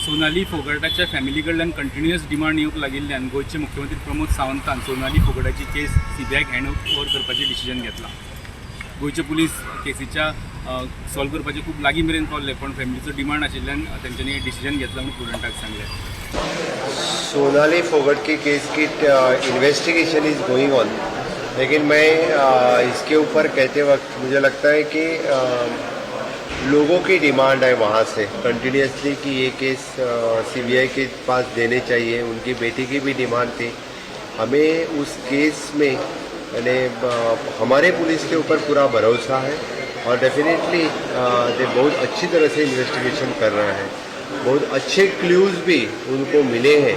Sonali फोगाटाच्या family कडल्यान continuous demand येवंक लागिल्ल्यान गोयचे मुख्यमंत्री प्रमोद सावंतान सोनाली फोगाटाची केस सीबीआयक हँड ओव्हर करपाचें डिसिजन घेतला. गोयचे पुलीस केसीच्या सॉल्व करपाचे खूब लागीं मेरेन पावले, पण फॅमिलीचो डिमांड आशिल्ल्यान तेंच्यांनी डिसिजन घेतला म्हणून प्रुडंटाक सांगलें. सोनाली फोगट की केस की इन्वेस्टिगेशन इज़ गोइंग ऑन, लेकिन मैं इसके ऊपर कहते वक्त मुझे लगता है कि लोगों की डिमांड है वहाँ से कंटिन्यूसली कि ये केस सीबीआई के पास देने चाहिए. उनकी बेटी की भी डिमांड थी. हमें उस केस में यानी हमारे पुलिस के ऊपर पूरा भरोसा है और डेफिनेटली ये बहुत अच्छी तरह से इन्वेस्टिगेशन कर रहा है. बहुत अच्छे क्लूज़ भी उनको मिले हैं,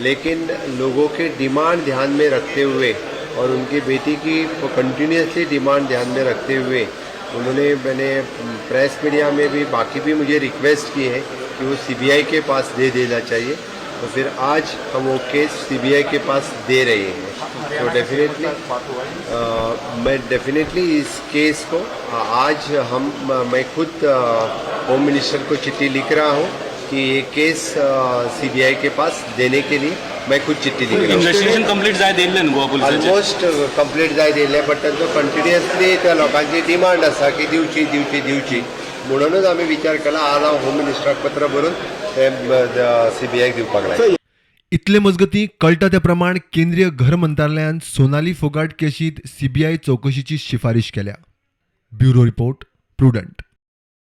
लेकिन लोगों के डिमांड ध्यान में रखते हुए और उनकी बेटी की कंटिन्यूसली डिमांड ध्यान में रखते हुए मैंने प्रेस मीडिया में भी बाकी भी मुझे रिक्वेस्ट की है कि वो सीबीआई के पास दे देना चाहिए. तो फिर आज हम वो केस सीबीआई के पास दे रहे हैं. तो डेफिनेटली मैं डेफिनेटली इस केस को आज मैं खुद होम मिनिस्टर को चिट्ठी लिख रहा हूँ कि ये केस सीबीआई के पास देने के लिए मैं खुद चिट्ठी लिख रहा हूँ. इन्वेस्टिगेशन कंप्लीट जाय दिल्लें न्हू गोवा पुलिसाचें? ऑलमोस्ट कंप्लीट जाय दिल्लें, बट तांचो कंटिन्युअसली त्या लोकांची डिमांड आसा की दिवची म्हणूनच आमी विचार केला. आज हांव होम मिनिस्टराक पत्र बरोवन ते सीबीआयक दिवपाक लायला. इतले मजगतीं कळटा त्या प्रमाण केंद्रीय घर मंत्रालयान सोनाली फोगाट केशींत सीबीआय चौकशीची शिफारीश केल्या. Bureau report, prudent.